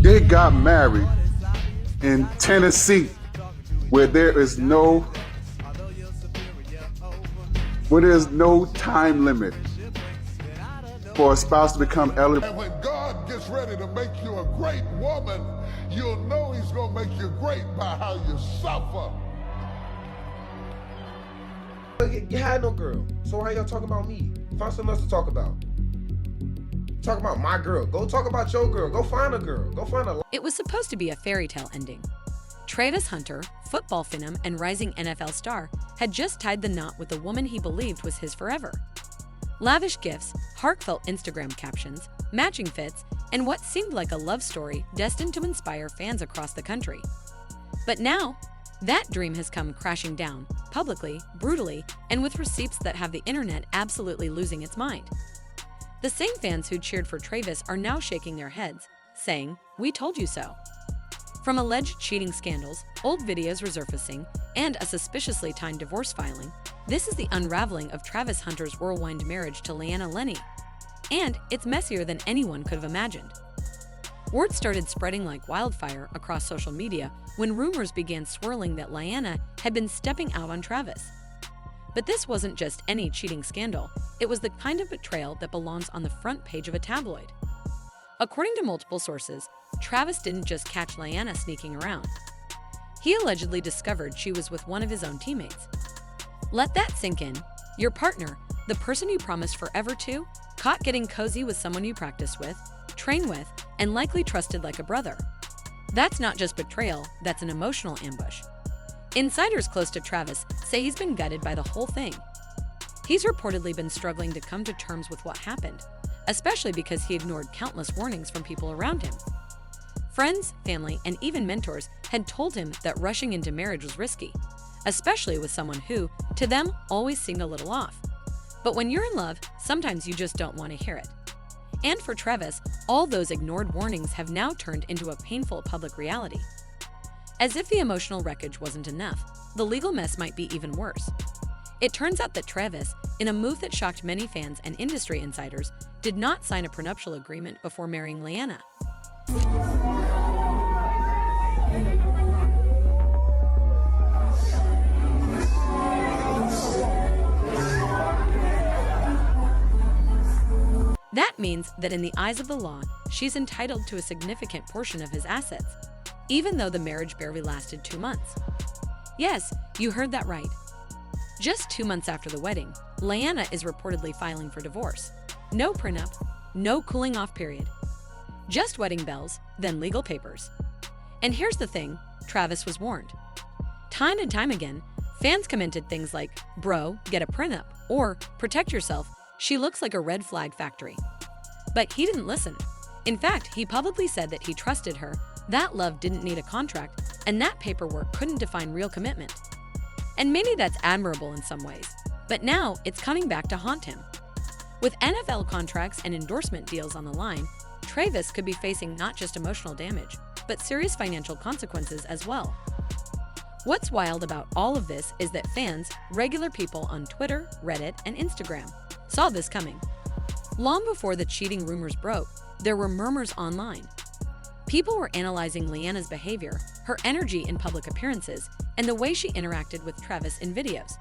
They got married in Tennessee, where there's no time limit for a spouse to become eligible. And when God gets ready to make you a great woman, you'll know he's going to make you great by how you suffer. You had no girl, so why y'all talking about me? Find something else to talk about. Talk about my girl. Go talk about your girl. Go find a girl. Go find a... It was supposed to be a fairy tale ending. Travis Hunter, football phenom and rising NFL star, had just tied the knot with the woman he believed was his forever. Lavish gifts, heartfelt Instagram captions, matching fits, and what seemed like a love story destined to inspire fans across the country. But now, that dream has come crashing down, publicly, brutally, and with receipts that have the internet absolutely losing its mind. The same fans who cheered for Travis are now shaking their heads, saying, "We told you so." From alleged cheating scandals, old videos resurfacing, and a suspiciously timed divorce filing, this is the unraveling of Travis Hunter's whirlwind marriage to Leanna Lenny. And it's messier than anyone could have imagined. Word started spreading like wildfire across social media when rumors began swirling that Leanna had been stepping out on Travis. But this wasn't just any cheating scandal, it was the kind of betrayal that belongs on the front page of a tabloid. According to multiple sources, Travis didn't just catch Leanna sneaking around. He allegedly discovered she was with one of his own teammates. Let that sink in. Your partner, the person you promised forever to, caught getting cozy with someone you practiced with, trained with, and likely trusted like a brother. That's not just betrayal, that's an emotional ambush. Insiders close to Travis say he's been gutted by the whole thing. He's reportedly been struggling to come to terms with what happened, especially because he ignored countless warnings from people around him. Friends, family, and even mentors had told him that rushing into marriage was risky, especially with someone who, to them, always seemed a little off. But when you're in love, sometimes you just don't want to hear it. And for Travis, all those ignored warnings have now turned into a painful public reality. As if the emotional wreckage wasn't enough, the legal mess might be even worse. It turns out that Travis, in a move that shocked many fans and industry insiders, did not sign a prenuptial agreement before marrying Leanna. That means that in the eyes of the law, she's entitled to a significant portion of his assets, even though the marriage barely lasted 2 months. Yes, you heard that right. Just 2 months after the wedding, Leanna is reportedly filing for divorce. No prenup, no cooling off period. Just wedding bells, then legal papers. And here's the thing, Travis was warned. Time and time again, fans commented things like, "Bro, get a prenup," or "Protect yourself, she looks like a red flag factory." But he didn't listen. In fact, he publicly said that he trusted her, that love didn't need a contract, and that paperwork couldn't define real commitment. And maybe that's admirable in some ways, but now it's coming back to haunt him. With NFL contracts and endorsement deals on the line, Travis could be facing not just emotional damage, but serious financial consequences as well. What's wild about all of this is that fans, regular people on Twitter, Reddit, and Instagram, saw this coming. Long before the cheating rumors broke, there were murmurs online. People were analyzing Leanna's behavior, her energy in public appearances, and the way she interacted with Travis in videos.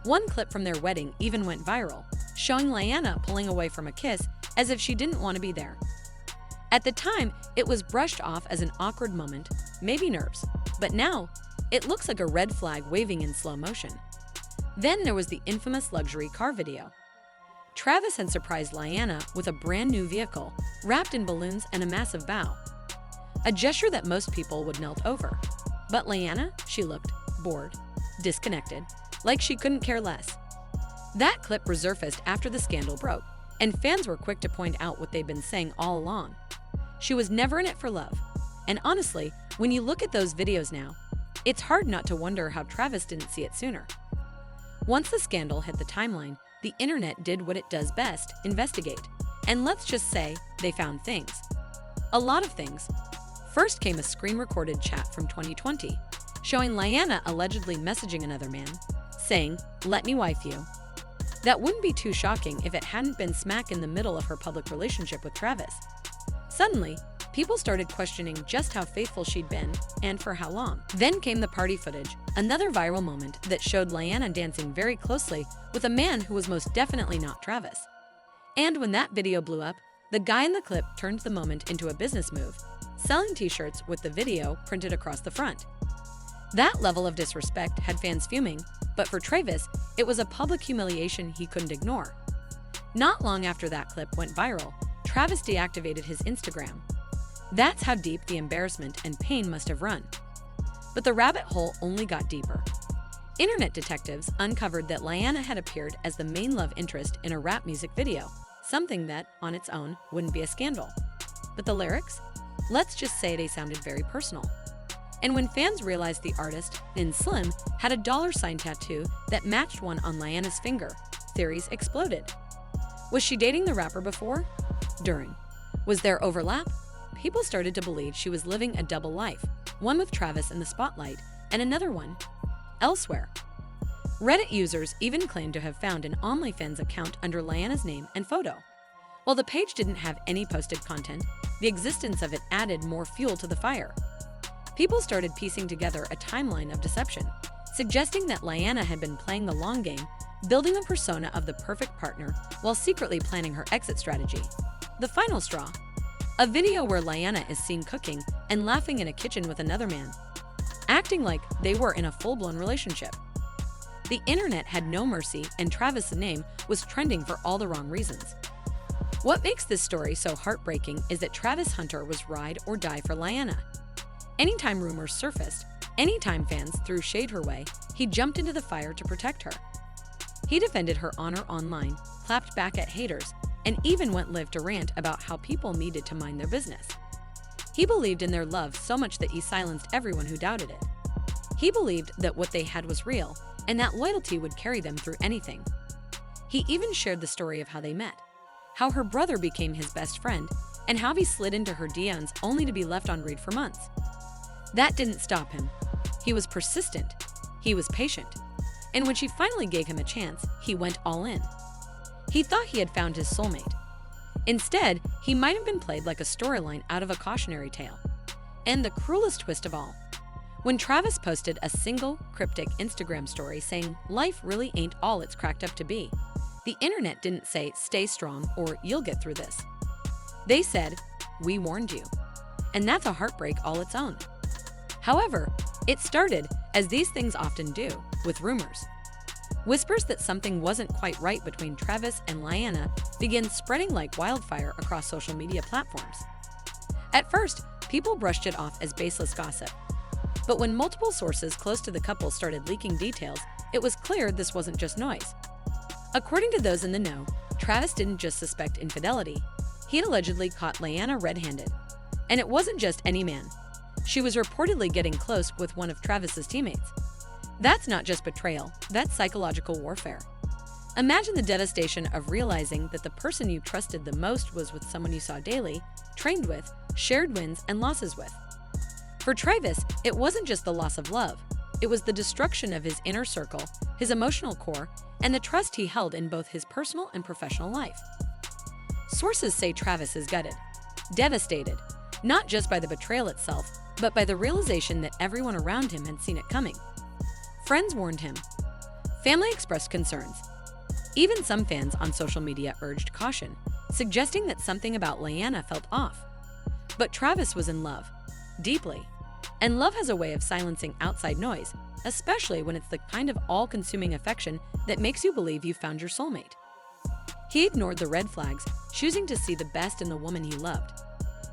One clip from their wedding even went viral, showing Leanna pulling away from a kiss as if she didn't want to be there. At the time, it was brushed off as an awkward moment, maybe nerves, but now, it looks like a red flag waving in slow motion. Then there was the infamous luxury car video. Travis had surprised Leanna with a brand new vehicle, wrapped in balloons and a massive bow. A gesture that most people would melt over. But Leanna, she looked bored, disconnected, like she couldn't care less. That clip resurfaced after the scandal broke, and fans were quick to point out what they'd been saying all along. She was never in it for love. And honestly, when you look at those videos now, it's hard not to wonder how Travis didn't see it sooner. Once the scandal hit the timeline, the internet did what it does best, investigate. And let's just say they found things. A lot of things. First came a screen-recorded chat from 2020, showing Leanna allegedly messaging another man, saying, "Let me wife you." That wouldn't be too shocking if it hadn't been smack in the middle of her public relationship with Travis. Suddenly, People started questioning just how faithful she'd been and for how long. Then came the party footage, another viral moment that showed Lyanna dancing very closely with a man who was most definitely not Travis. And when that video blew up, the guy in the clip turned the moment into a business move, selling t-shirts with the video printed across the front. That level of disrespect had fans fuming, but for Travis, it was a public humiliation he couldn't ignore. Not long after that clip went viral, Travis deactivated his Instagram. That's how deep the embarrassment and pain must have run. But the rabbit hole only got deeper. Internet detectives uncovered that Lyanna had appeared as the main love interest in a rap music video, something that, on its own, wouldn't be a scandal. But the lyrics? Let's just say they sounded very personal. And when fans realized the artist, Thin Slim, had a $sign tattoo that matched one on Lyanna's finger, theories exploded. Was she dating the rapper before? During? Was there overlap? People started to believe she was living a double life, one with Travis in the spotlight and another one elsewhere. Reddit users even claimed to have found an OnlyFans account under Lyanna's name and photo. While the page didn't have any posted content, the existence of it added more fuel to the fire. People started piecing together a timeline of deception, suggesting that Lyanna had been playing the long game, building a persona of the perfect partner while secretly planning her exit strategy. The final straw: a video where Lyanna is seen cooking and laughing in a kitchen with another man, acting like they were in a full-blown relationship. The internet had no mercy, and Travis' name was trending for all the wrong reasons. What makes this story so heartbreaking is that Travis Hunter was ride or die for Lyanna. Anytime rumors surfaced, anytime fans threw shade her way, he jumped into the fire to protect her. He defended her honor online, clapped back at haters, and even went live to rant about how people needed to mind their business. He believed in their love so much that he silenced everyone who doubted it. He believed that what they had was real, and that loyalty would carry them through anything. He even shared the story of how they met, how her brother became his best friend, and how he slid into her DMs only to be left on read for months. That didn't stop him. He was persistent. He was patient. And when she finally gave him a chance, he went all in. He thought he had found his soulmate. Instead, he might have been played like a storyline out of a cautionary tale. And the cruelest twist of all: when Travis posted a single, cryptic Instagram story saying life really ain't all it's cracked up to be, the internet didn't say stay strong or you'll get through this. They said, we warned you. And that's a heartbreak all its own. However, it started, as these things often do, with rumors. Whispers that something wasn't quite right between Travis and Lyanna began spreading like wildfire across social media platforms. At first, people brushed it off as baseless gossip. But when multiple sources close to the couple started leaking details, it was clear this wasn't just noise. According to those in the know, Travis didn't just suspect infidelity. He'd allegedly caught Lyanna red-handed. And it wasn't just any man. She was reportedly getting close with one of Travis's teammates. That's not just betrayal, that's psychological warfare. Imagine the devastation of realizing that the person you trusted the most was with someone you saw daily, trained with, shared wins and losses with. For Travis, it wasn't just the loss of love. It was the destruction of his inner circle, his emotional core, and the trust he held in both his personal and professional life. Sources say Travis is gutted, devastated, not just by the betrayal itself, but by the realization that everyone around him had seen it coming. Friends warned him. Family expressed concerns. Even some fans on social media urged caution, suggesting that something about Lyanna felt off. But Travis was in love, deeply. And love has a way of silencing outside noise, especially when it's the kind of all-consuming affection that makes you believe you've found your soulmate. He ignored the red flags, choosing to see the best in the woman he loved.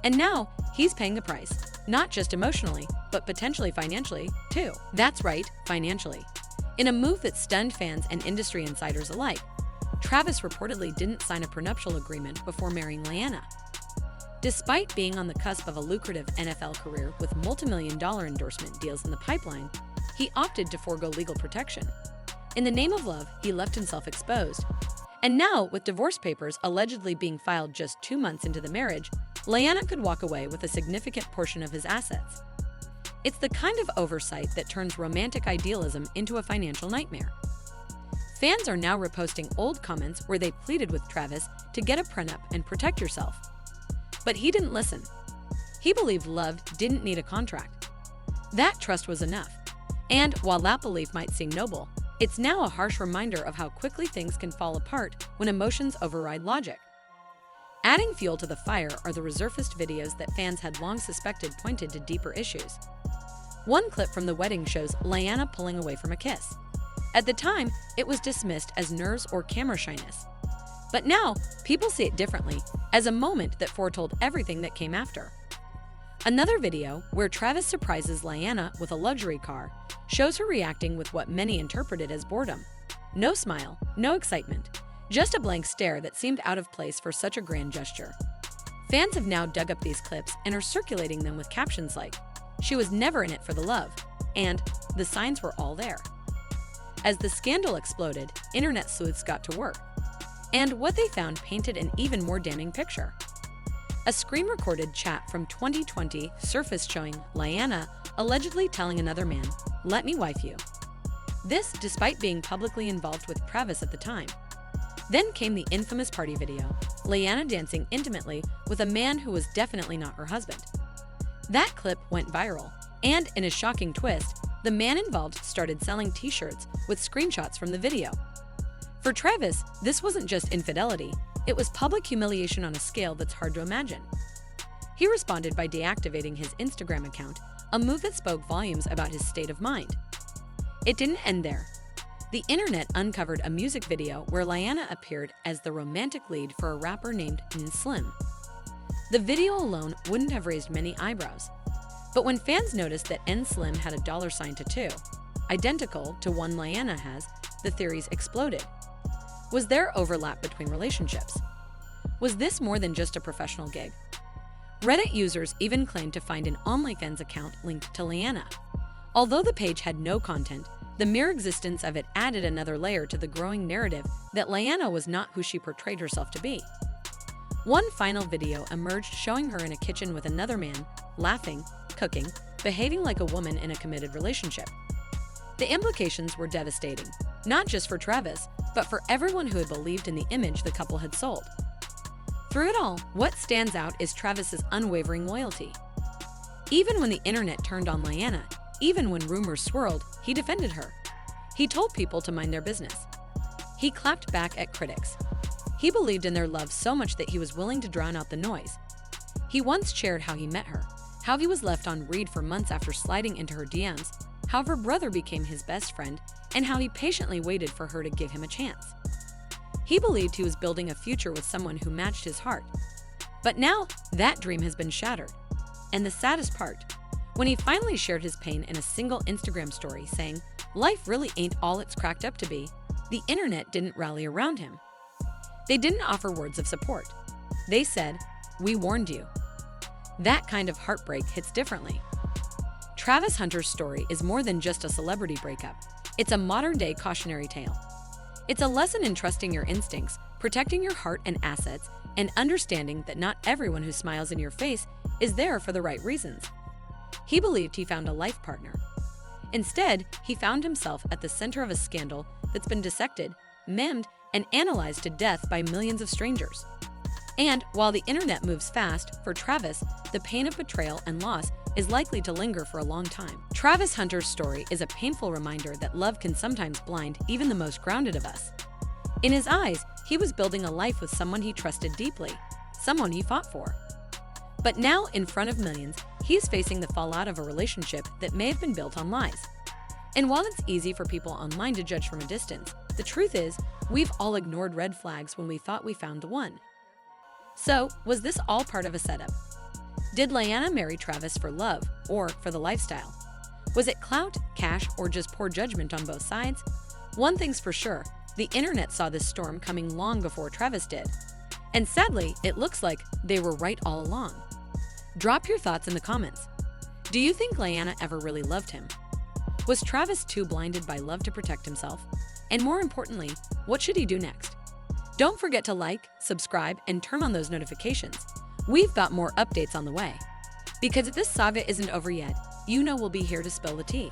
And now, he's paying the price, not just emotionally, but potentially financially, too. That's right, financially. In a move that stunned fans and industry insiders alike, Travis reportedly didn't sign a prenuptial agreement before marrying Lyanna. Despite being on the cusp of a lucrative NFL career with multi-million-dollar endorsement deals in the pipeline, he opted to forego legal protection. In the name of love, he left himself exposed. And now, with divorce papers allegedly being filed just 2 months into the marriage, Lyanna could walk away with a significant portion of his assets. It's the kind of oversight that turns romantic idealism into a financial nightmare. Fans are now reposting old comments where they pleaded with Travis to get a prenup and protect yourself. But he didn't listen. He believed love didn't need a contract. That trust was enough. And while that belief might seem noble, it's now a harsh reminder of how quickly things can fall apart when emotions override logic. Adding fuel to the fire are the resurfaced videos that fans had long suspected pointed to deeper issues. One clip from the wedding shows Lyanna pulling away from a kiss. At the time, it was dismissed as nerves or camera shyness. But now, people see it differently, as a moment that foretold everything that came after. Another video, where Travis surprises Lyanna with a luxury car, shows her reacting with what many interpreted as boredom. No smile, no excitement, just a blank stare that seemed out of place for such a grand gesture. Fans have now dug up these clips and are circulating them with captions like, "She was never in it for the love," and "The signs were all there." As the scandal exploded, internet sleuths got to work. And what they found painted an even more damning picture. A screen-recorded chat from 2020 surfaced showing Lyanna allegedly telling another man, "Let me wife you." This despite being publicly involved with Travis at the time. Then came the infamous party video, Lyanna dancing intimately with a man who was definitely not her husband. That clip went viral, and in a shocking twist, the man involved started selling t-shirts with screenshots from the video. For Travis, this wasn't just infidelity, it was public humiliation on a scale that's hard to imagine. He responded by deactivating his Instagram account, a move that spoke volumes about his state of mind. It didn't end there. The internet uncovered a music video where Lyanna appeared as the romantic lead for a rapper named Slim. The video alone wouldn't have raised many eyebrows. But when fans noticed that Slim had a $sign tattoo, identical to one Lyanna has, the theories exploded. Was there overlap between relationships? Was this more than just a professional gig? Reddit users even claimed to find an OnlyFans account linked to Lyanna. Although the page had no content, the mere existence of it added another layer to the growing narrative that Lyanna was not who she portrayed herself to be. One final video emerged showing her in a kitchen with another man, laughing, cooking, behaving like a woman in a committed relationship. The implications were devastating, not just for Travis, but for everyone who had believed in the image the couple had sold. Through it all, what stands out is Travis's unwavering loyalty. Even when the internet turned on Lyanna, even when rumors swirled, he defended her. He told people to mind their business. He clapped back at critics. He believed in their love so much that he was willing to drown out the noise. He once shared how he met her, how he was left on read for months after sliding into her DMs, how her brother became his best friend, and how he patiently waited for her to give him a chance. He believed he was building a future with someone who matched his heart. But now, that dream has been shattered. And the saddest part, when he finally shared his pain in a single Instagram story saying, "Life really ain't all it's cracked up to be," the internet didn't rally around him. They didn't offer words of support. They said, "We warned you." That kind of heartbreak hits differently. Travis Hunter's story is more than just a celebrity breakup. It's a modern-day cautionary tale. It's a lesson in trusting your instincts, protecting your heart and assets, and understanding that not everyone who smiles in your face is there for the right reasons. He believed he found a life partner. Instead, he found himself at the center of a scandal that's been dissected, memed, and analyzed to death by millions of strangers. And while the internet moves fast, for Travis, the pain of betrayal and loss is likely to linger for a long time. Travis Hunter's story is a painful reminder that love can sometimes blind even the most grounded of us. In his eyes, he was building a life with someone he trusted deeply, someone he fought for. But now, in front of millions, he's facing the fallout of a relationship that may have been built on lies. And while it's easy for people online to judge from a distance, the truth is, we've all ignored red flags when we thought we found the one. So, was this all part of a setup? Did Lyanna marry Travis for love or for the lifestyle? Was it clout, cash, or just poor judgment on both sides? One thing's for sure, the internet saw this storm coming long before Travis did. And sadly, it looks like they were right all along. Drop your thoughts in the comments. Do you think Lyanna ever really loved him? Was Travis too blinded by love to protect himself? And more importantly, what should he do next? Don't forget to like, subscribe, and turn on those notifications. We've got more updates on the way. Because if this saga isn't over yet, you know we'll be here to spill the tea.